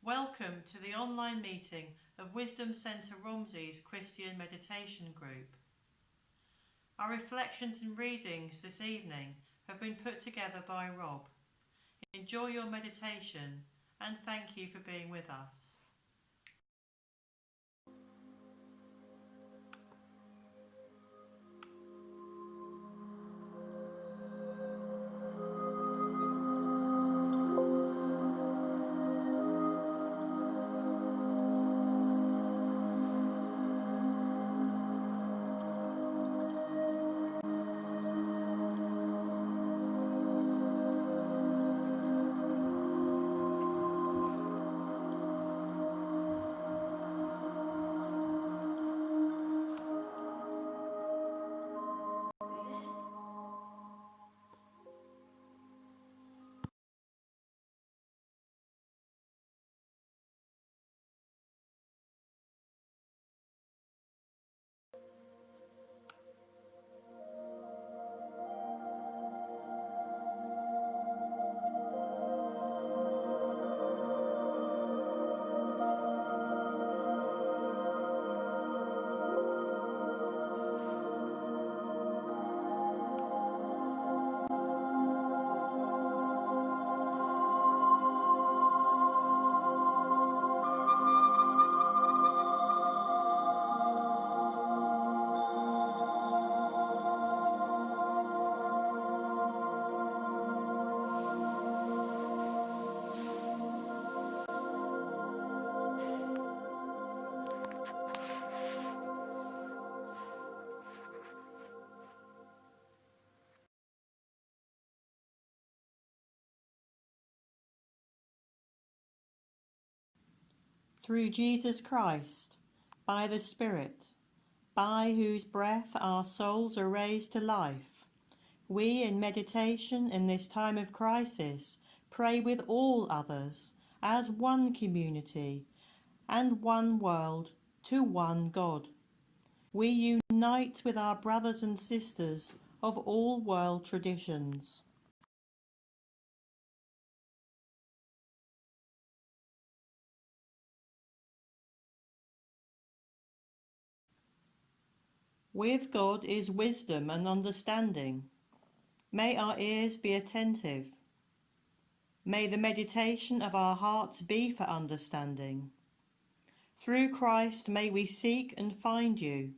Welcome to the online meeting of Wisdom Centre Romsey's Christian Meditation Group. Our reflections and readings this evening have been put together by Rob. Enjoy your meditation and thank you for being with us. Through Jesus Christ, by the Spirit, by whose breath our souls are raised to life, we in meditation in this time of crisis pray with all others as one community and one world to one God. We unite with our brothers and sisters of all world traditions. With God is wisdom and understanding. May our ears be attentive. May the meditation of our hearts be for understanding. Through Christ may we seek and find you,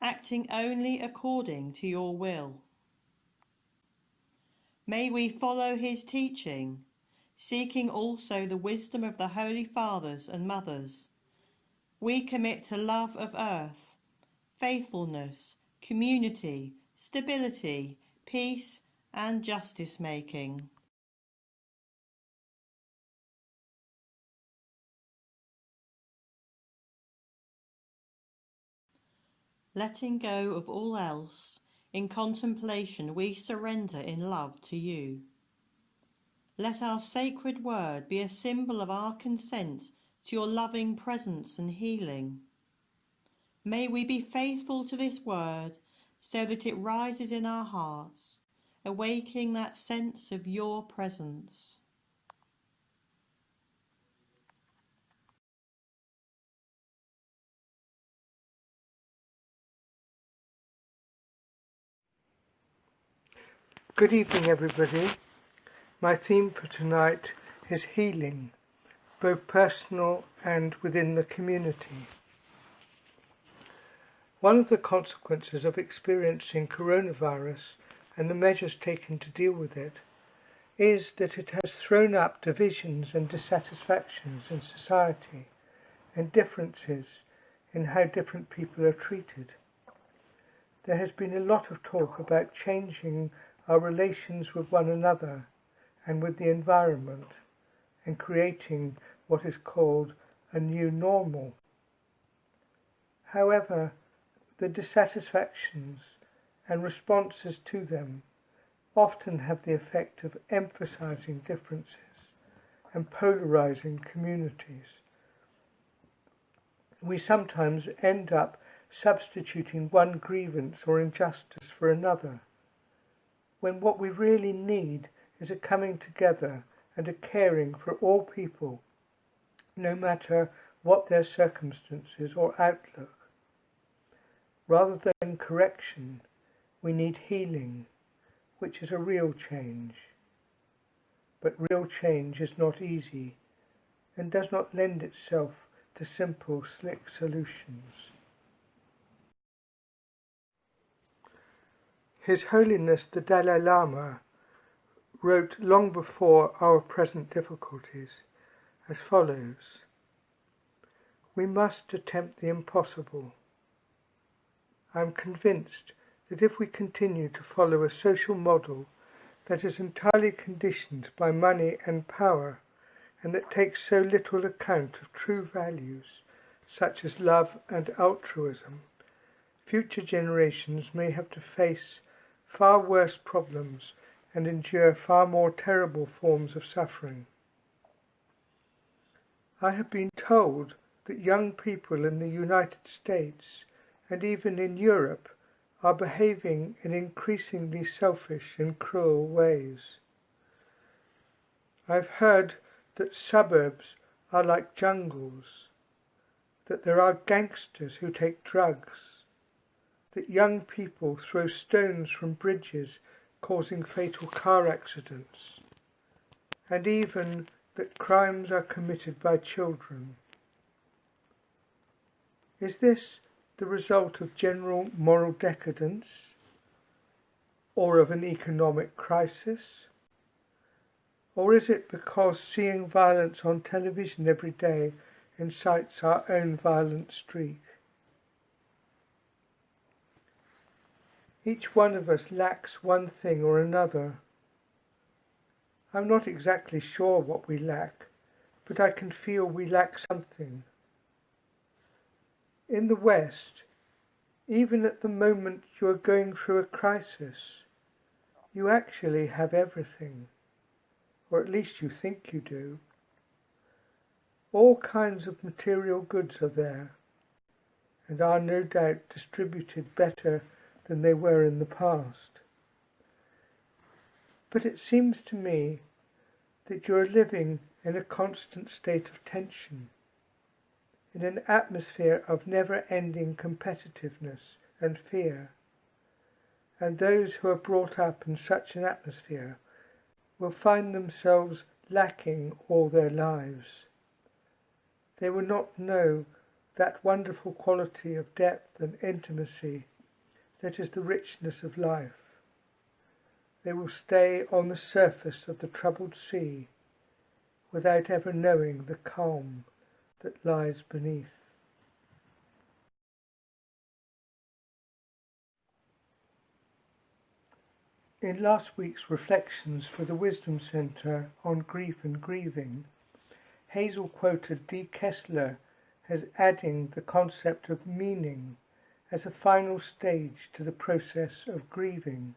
acting only according to your will. May we follow his teaching, seeking also the wisdom of the Holy Fathers and Mothers. We commit to love of earth, faithfulness, community, stability, peace and justice making. Letting go of all else, in contemplation we surrender in love to you. Let our sacred word be a symbol of our consent to your loving presence and healing. May we be faithful to this word so that it rises in our hearts, awaking that sense of your presence. Good evening, everybody. My theme for tonight is healing, both personal and within the community. One of the consequences of experiencing coronavirus and the measures taken to deal with it is that it has thrown up divisions and dissatisfactions in society and differences in how different people are treated. There has been a lot of talk about changing our relations with one another and with the environment and creating what is called a new normal. However, the dissatisfactions and responses to them often have the effect of emphasizing differences and polarizing communities. We sometimes end up substituting one grievance or injustice for another, when what we really need is a coming together and a caring for all people, no matter what their circumstances or outlook. Rather than correction, we need healing, which is a real change. But real change is not easy and does not lend itself to simple, slick solutions. His Holiness the Dalai Lama wrote long before our present difficulties as follows: "We must attempt the impossible. I am convinced that if we continue to follow a social model that is entirely conditioned by money and power, and that takes so little account of true values such as love and altruism, future generations may have to face far worse problems and endure far more terrible forms of suffering. I have been told that young people in the United States and even in Europe are behaving in increasingly selfish and cruel ways. I've heard that suburbs are like jungles, that there are gangsters who take drugs, that young people throw stones from bridges causing fatal car accidents, and even that crimes are committed by children. Is this the result of general moral decadence, or of an economic crisis? Or is it because seeing violence on television every day incites our own violent streak? Each one of us lacks one thing or another. I'm not exactly sure what we lack, but I can feel we lack something. In the West, even at the moment you are going through a crisis, you actually have everything, or at least you think you do. All kinds of material goods are there, and are no doubt distributed better than they were in the past. But it seems to me that you are living in a constant state of tension, in an atmosphere of never-ending competitiveness and fear, and those who are brought up in such an atmosphere will find themselves lacking all their lives. They will not know that wonderful quality of depth and intimacy that is the richness of life. They will stay on the surface of the troubled sea without ever knowing the calm that lies beneath. In last week's Reflections for the Wisdom Centre on Grief and Grieving, Hazel quoted D. Kessler as adding the concept of meaning as a final stage to the process of grieving,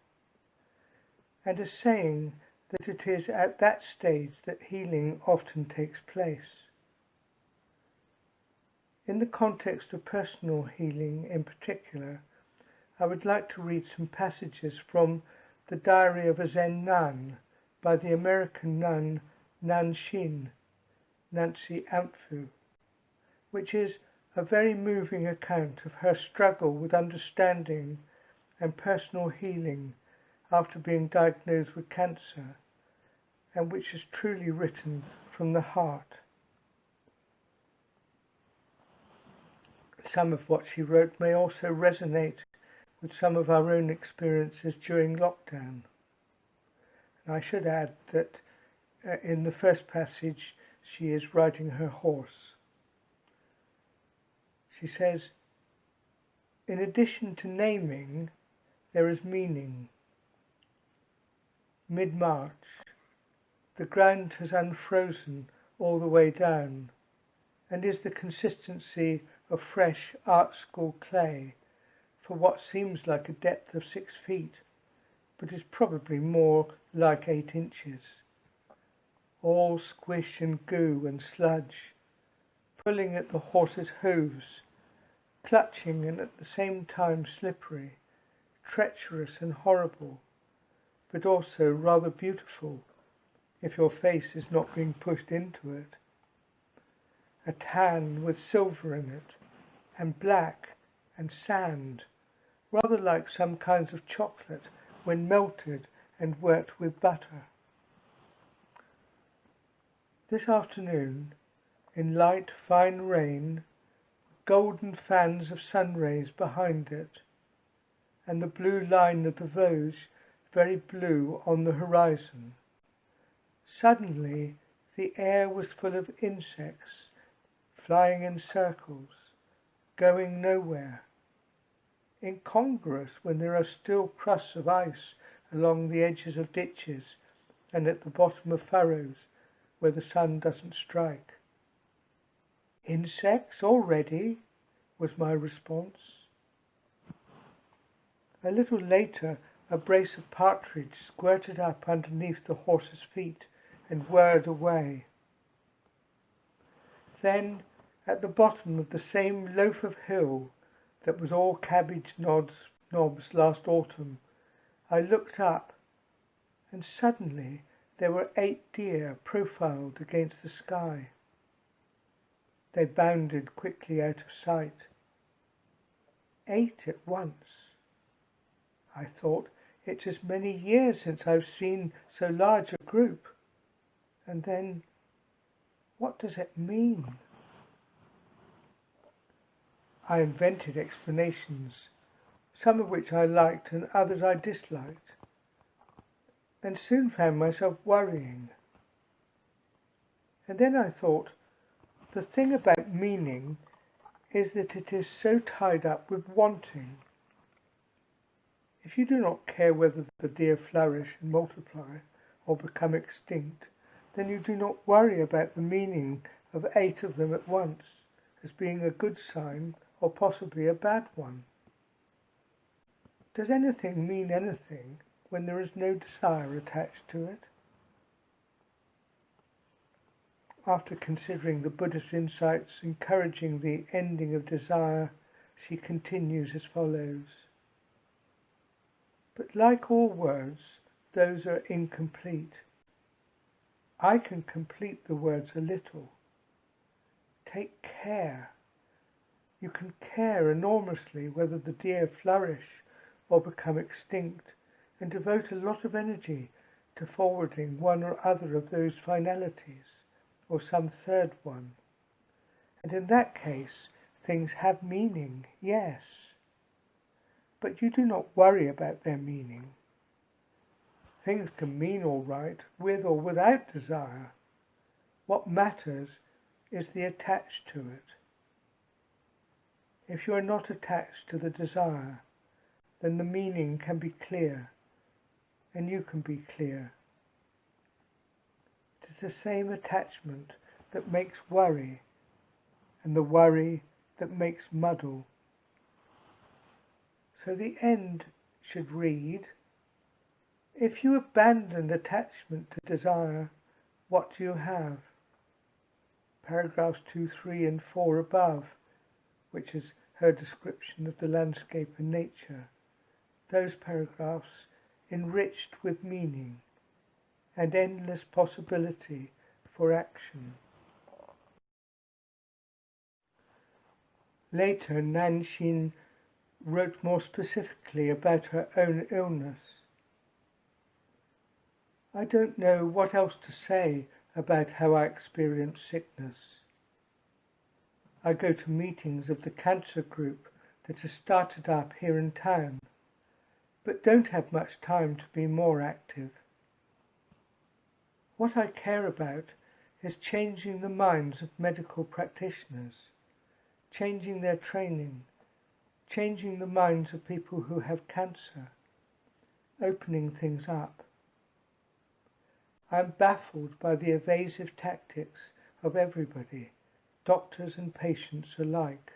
and as saying that it is at that stage that healing often takes place. In the context of personal healing in particular, I would like to read some passages from The Diary of a Zen Nun by the American nun Nanshin, Nancy Ampfu, which is a very moving account of her struggle with understanding and personal healing after being diagnosed with cancer, and which is truly written from the heart. Some of what she wrote may also resonate with some of our own experiences during lockdown. And I should add that in the first passage she is riding her horse. She says, "In addition to naming, there is meaning. Mid-March, the ground has unfrozen all the way down, and is the consistency of fresh art school clay for what seems like a depth of 6 feet, but is probably more like 8 inches. All squish and goo and sludge, pulling at the horse's hooves, clutching and at the same time slippery, treacherous and horrible, but also rather beautiful if your face is not being pushed into it. a tan with silver in it, and black and sand, rather like some kinds of chocolate when melted and worked with butter. This afternoon, in light fine rain, golden fans of sun rays behind it, and the blue line of the Vosges very blue on the horizon. Suddenly the air was full of insects, flying in circles, going nowhere, incongruous when there are still crusts of ice along the edges of ditches and at the bottom of furrows where the sun doesn't strike. "Insects already?" was my response. A little later a brace of partridge squirted up underneath the horse's feet and whirred away. Then, at the bottom of the same loaf of hill that was all cabbage knobs last autumn, I looked up, and suddenly there were 8 deer profiled against the sky. They bounded quickly out of sight. 8 at once. I thought, it's as many years since I've seen so large a group. And then, what does it mean? I invented explanations, some of which I liked and others I disliked, and soon found myself worrying. And then I thought, the thing about meaning is that it is so tied up with wanting. If you do not care whether the deer flourish and multiply or become extinct, then you do not worry about the meaning of 8 of them at once as being a good sign or possibly a bad one. Does anything mean anything when there is no desire attached to it? After considering the Buddhist insights encouraging the ending of desire, she continues as follows. But like all words, those are incomplete. I can complete the words a little. Take care. You can care enormously whether the deer flourish or become extinct, and devote a lot of energy to forwarding one or other of those finalities, or some third one. And in that case, things have meaning, yes. But you do not worry about their meaning. Things can mean all right, with or without desire. What matters is the attached to it. If you are not attached to the desire, then the meaning can be clear, and you can be clear. It is the same attachment that makes worry, and the worry that makes muddle. So the end should read, if you abandon attachment to desire, what do you have? Paragraphs 2, 3 and 4 above, which is her description of the landscape and nature. Those paragraphs enriched with meaning and endless possibility for action. Later, Nanshin wrote more specifically about her own illness. I don't know what else to say about how I experience sickness. I go to meetings of the cancer group that has started up here in town, but don't have much time to be more active. What I care about is changing the minds of medical practitioners, changing their training, changing the minds of people who have cancer, opening things up. I am baffled by the evasive tactics of everybody, doctors and patients alike.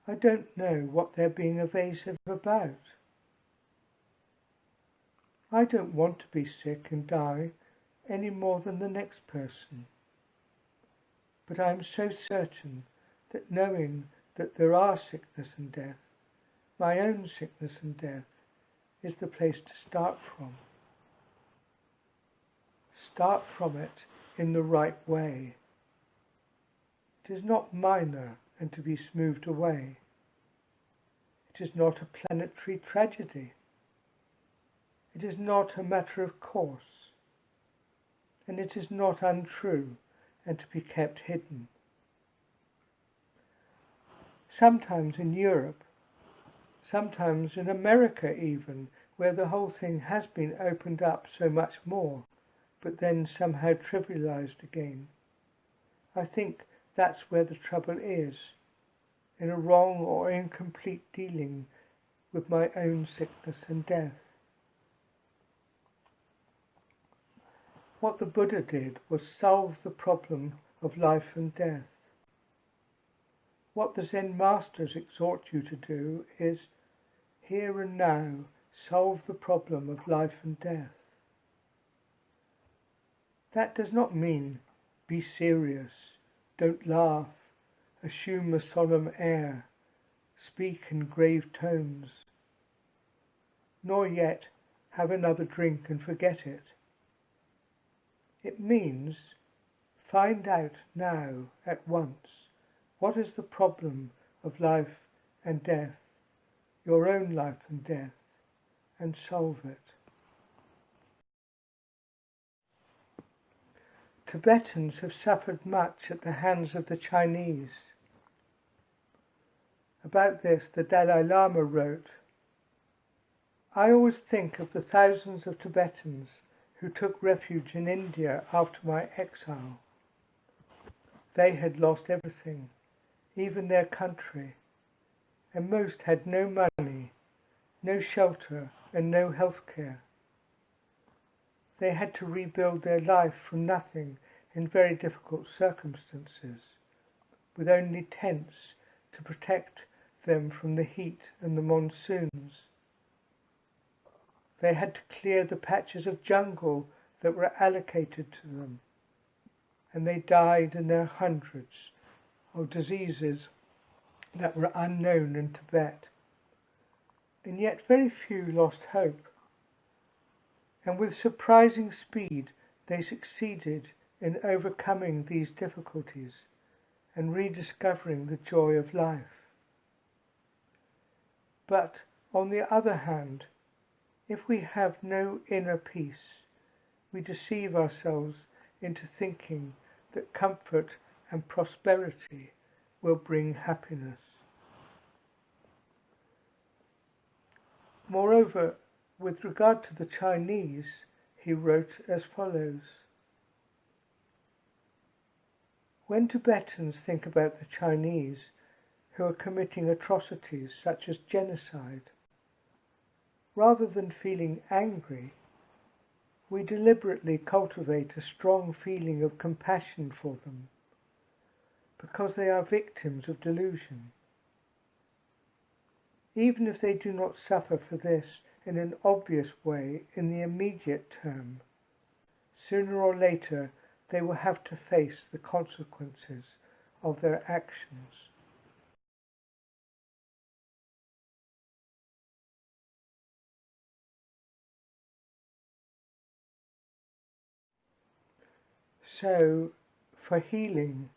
I don't know what they're being evasive about. I don't want to be sick and die any more than the next person. But I am so certain that knowing that there are sickness and death, my own sickness and death, is the place to start from. Start from it in the right way. It is not minor and to be smoothed away. It is not a planetary tragedy. It is not a matter of course. And it is not untrue and to be kept hidden. Sometimes in Europe, sometimes in America even, where the whole thing has been opened up so much more, but then somehow trivialized again, I think that's where the trouble is, in a wrong or incomplete dealing with my own sickness and death. What the Buddha did was solve the problem of life and death. What the Zen masters exhort you to do is, here and now, solve the problem of life and death. That does not mean be serious, don't laugh, assume a solemn air, speak in grave tones, nor yet have another drink and forget it. It means find out now, at once, what is the problem of life and death, your own life and death, and solve it. Tibetans have suffered much at the hands of the Chinese. About this, the Dalai Lama wrote, "I always think of the thousands of Tibetans who took refuge in India after my exile. They had lost everything, even their country, and most had no money, no shelter, and no health care. They had to rebuild their life from nothing in very difficult circumstances, with only tents to protect them from the heat and the monsoons. They had to clear the patches of jungle that were allocated to them, and they died in their hundreds of diseases that were unknown in Tibet. And yet very few lost hope, and with surprising speed they succeeded in overcoming these difficulties and rediscovering the joy of life. But on the other hand, if we have no inner peace, we deceive ourselves into thinking that comfort and prosperity will bring happiness. Moreover, with regard to the Chinese, he wrote as follows: when Tibetans think about the Chinese who are committing atrocities such as genocide, rather than feeling angry, we deliberately cultivate a strong feeling of compassion for them, because they are victims of delusion. Even if they do not suffer for this in an obvious way in the immediate term, sooner or later they will have to face the consequences of their actions. So, for healing,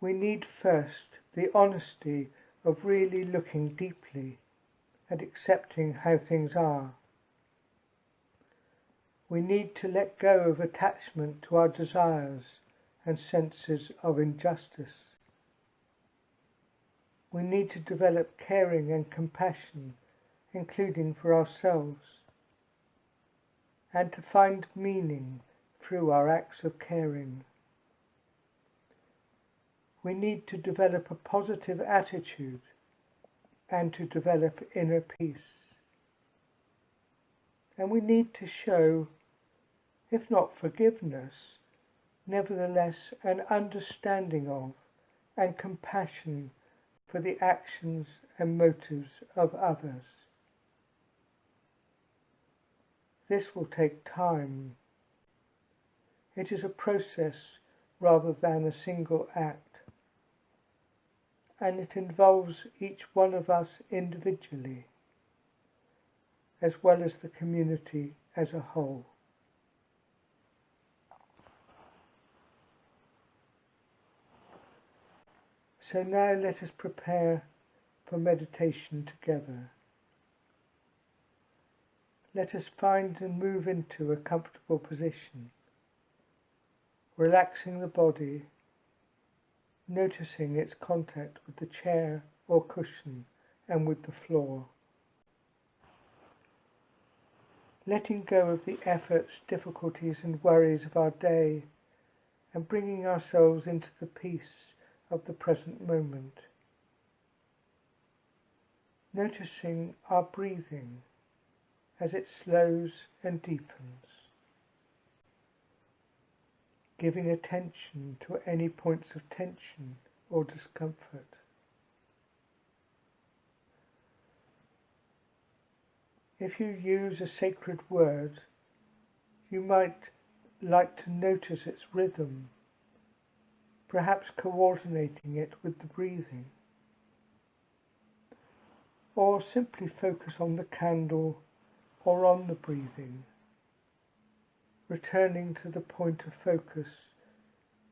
we need first the honesty of really looking deeply and accepting how things are. We need to let go of attachment to our desires and senses of injustice. We need to develop caring and compassion, including for ourselves, and to find meaning through our acts of caring. We need to develop a positive attitude and to develop inner peace. And we need to show, if not forgiveness, nevertheless an understanding of and compassion for the actions and motives of others. This will take time. It is a process rather than a single act, and it involves each one of us individually, as well as the community as a whole. So now let us prepare for meditation together. Let us find and move into a comfortable position, relaxing the body, noticing its contact with the chair or cushion and with the floor. Letting go of the efforts, difficulties and worries of our day and bringing ourselves into the peace of the present moment. Noticing our breathing as it slows and deepens. Giving attention to any points of tension or discomfort. If you use a sacred word, you might like to notice its rhythm, perhaps coordinating it with the breathing. Or simply focus on the candle or on the breathing, returning to the point of focus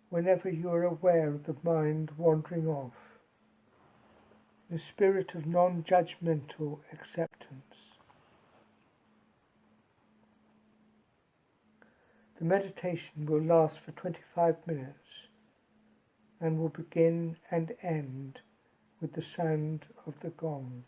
whenever you are aware of the mind wandering off. The spirit of non-judgmental acceptance. The meditation will last for 25 minutes and will begin and end with the sound of the gong.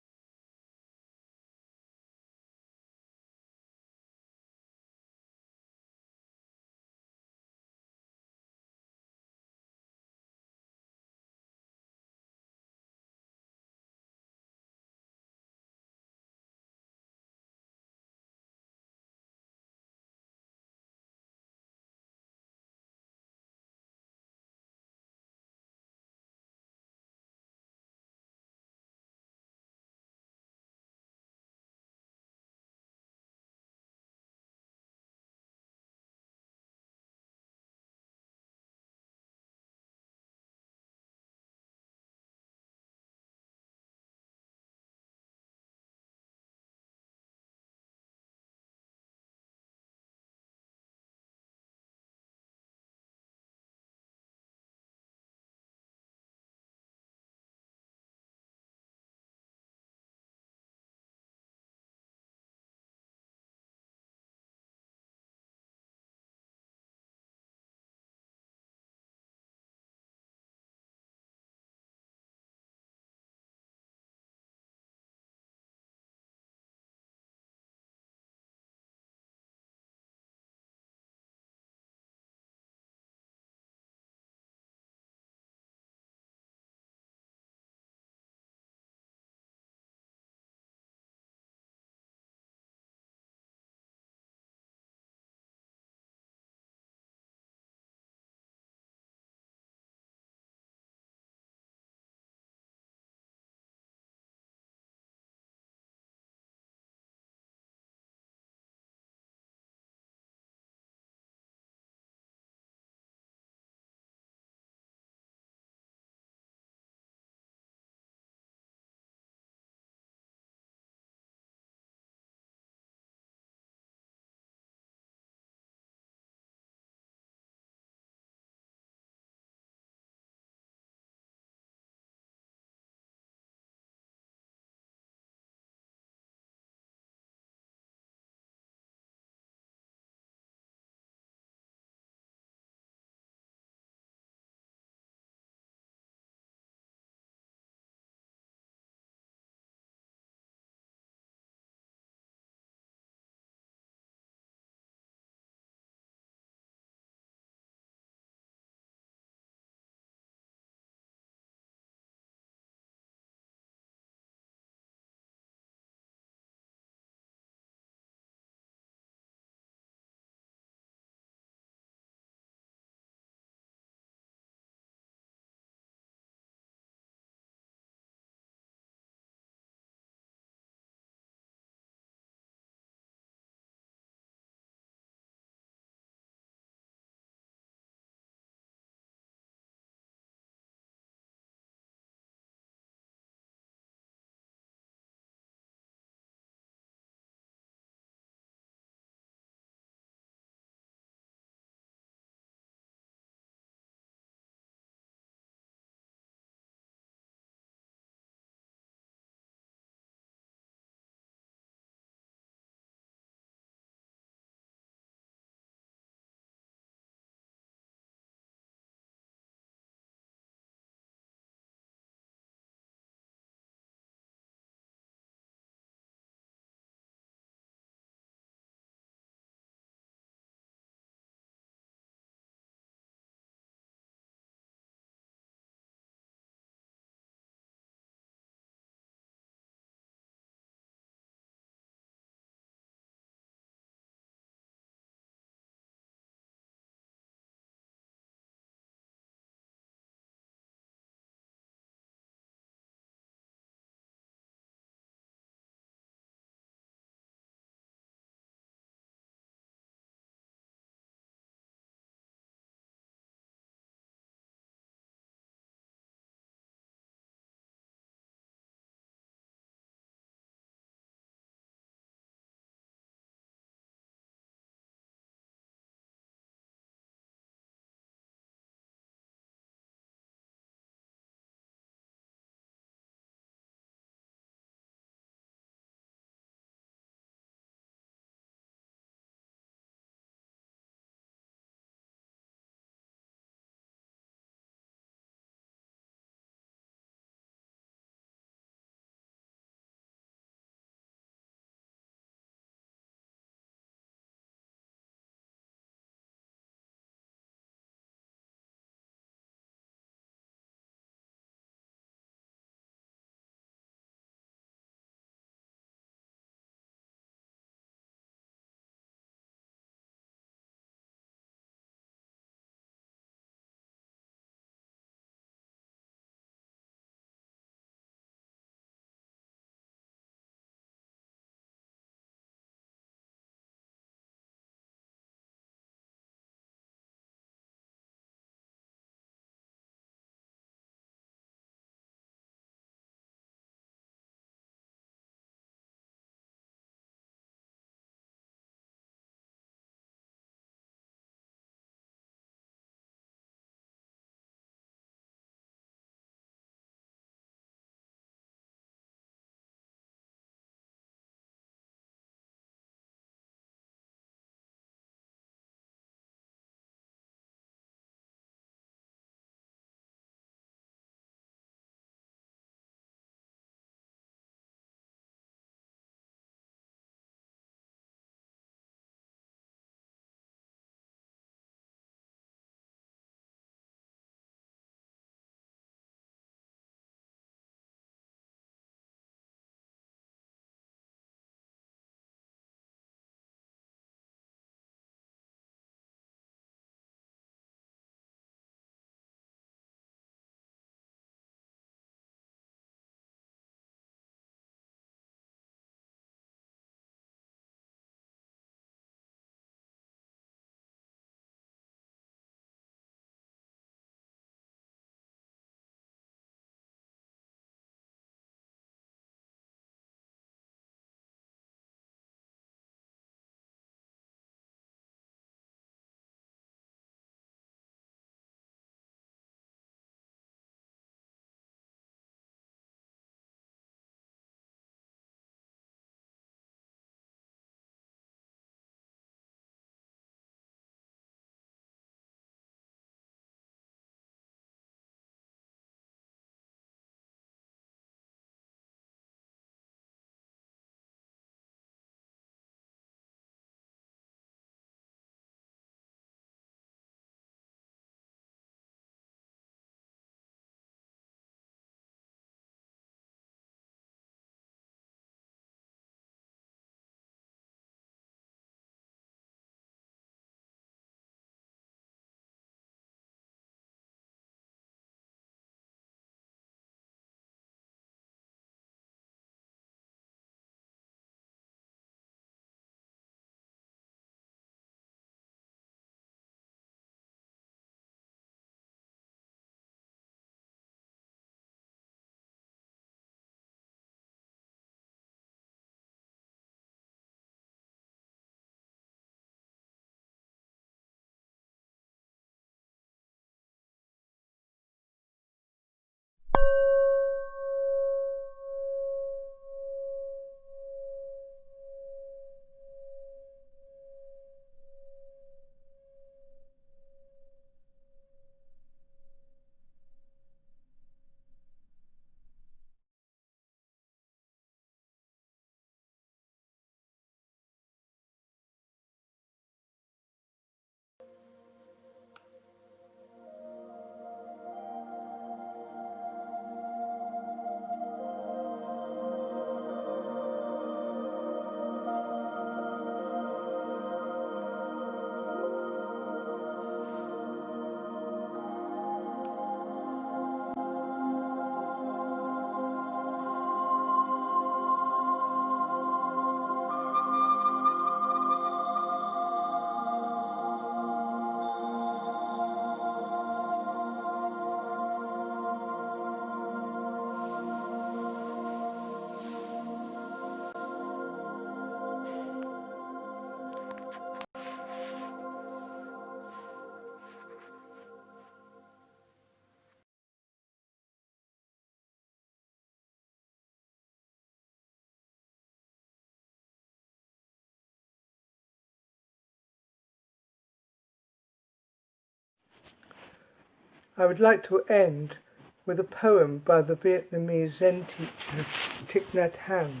I would like to end with a poem by the Vietnamese Zen teacher Thich Nhat Hanh,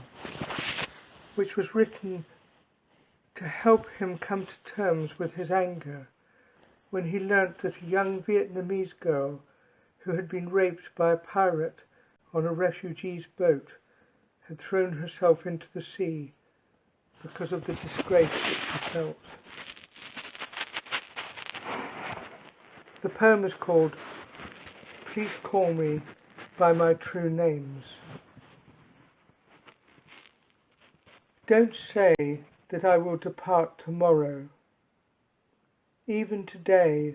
which was written to help him come to terms with his anger when he learnt that a young Vietnamese girl who had been raped by a pirate on a refugee's boat had thrown herself into the sea because of the disgrace that she felt. The poem is called Please Call Me by My True Names. Don't say that I will depart tomorrow. Even today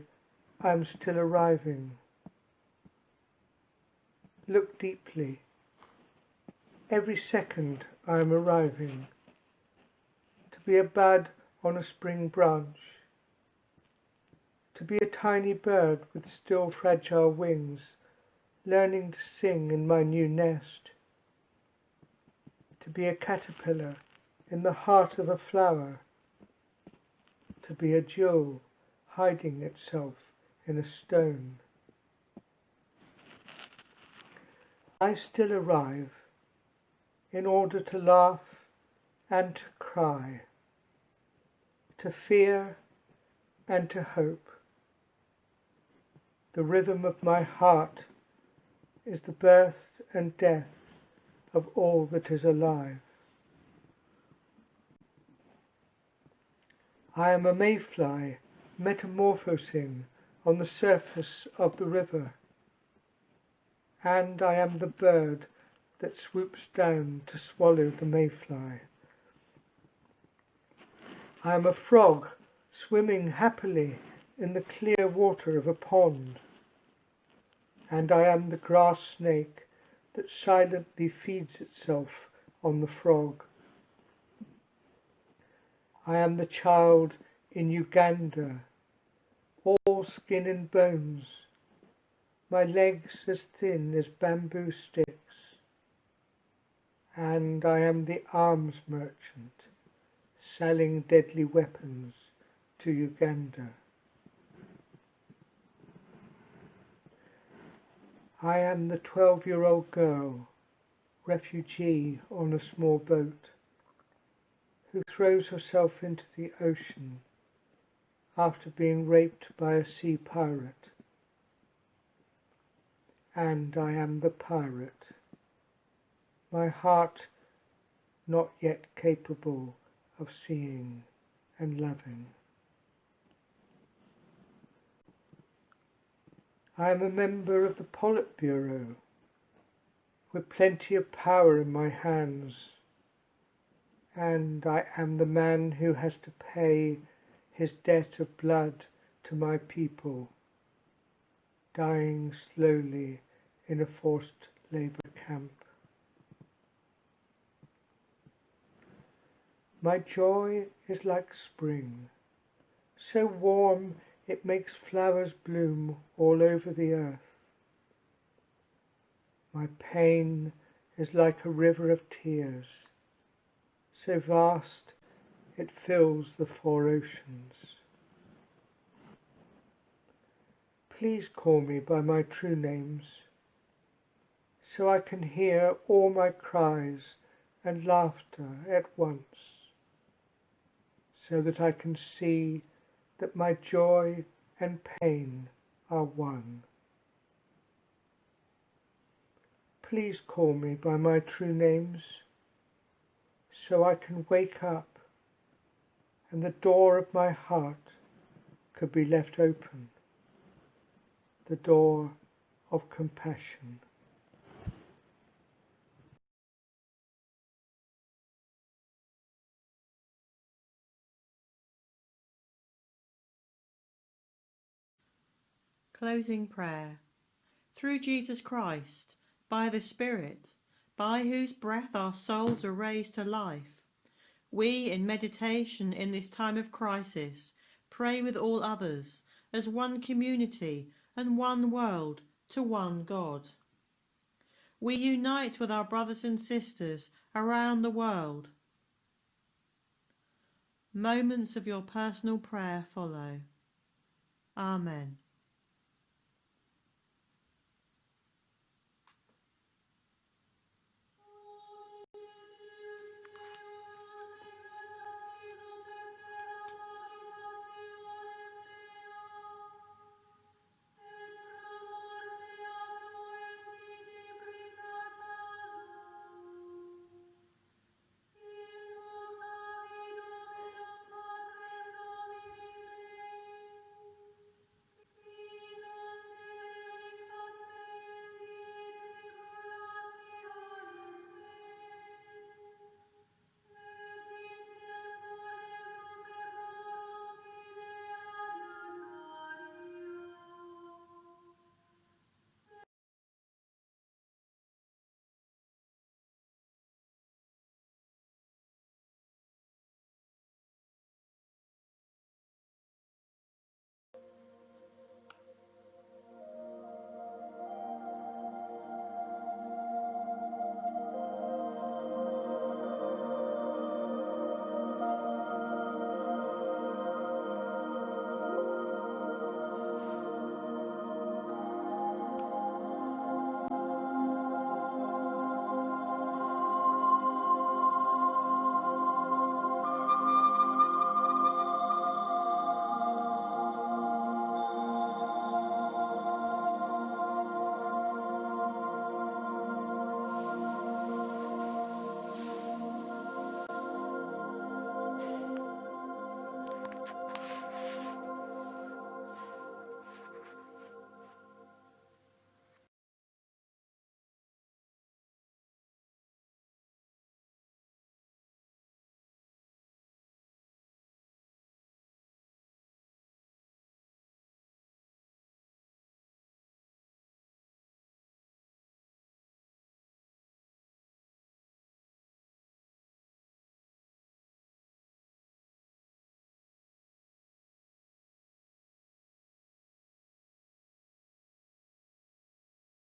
I am still arriving. Look deeply. Every second I am arriving. To be a bud on a spring branch. To be a tiny bird with still fragile wings, learning to sing in my new nest. To be a caterpillar in the heart of a flower. To be a jewel hiding itself in a stone. I still arrive in order to laugh and to cry, to fear and to hope. The rhythm of my heart is the birth and death of all that is alive. I am a mayfly metamorphosing on the surface of the river, and I am the bird that swoops down to swallow the mayfly. I am a frog swimming happily in the clear water of a pond, and I am the grass snake that silently feeds itself on the frog. I am the child in Uganda, all skin and bones, my legs as thin as bamboo sticks, and I am the arms merchant selling deadly weapons to Uganda. I am the 12-year-old girl, refugee on a small boat, who throws herself into the ocean after being raped by a sea pirate. And I am the pirate, my heart not yet capable of seeing and loving. I am a member of the Politburo, with plenty of power in my hands, and I am the man who has to pay his debt of blood to my people, dying slowly in a forced labour camp. My joy is like spring, so warm it makes flowers bloom all over the earth. My pain is like a river of tears, so vast it fills the 4 oceans. Please call me by my true names, so I can hear all my cries and laughter at once, so that I can see that my joy and pain are one. Please call me by my true names, so I can wake up and the door of my heart could be left open, the door of compassion. Closing prayer. Through Jesus Christ, by the Spirit, by whose breath our souls are raised to life, we, in meditation in this time of crisis, pray with all others as one community and one world to one God. We unite with our brothers and sisters around the world. Moments of your personal prayer follow. Amen.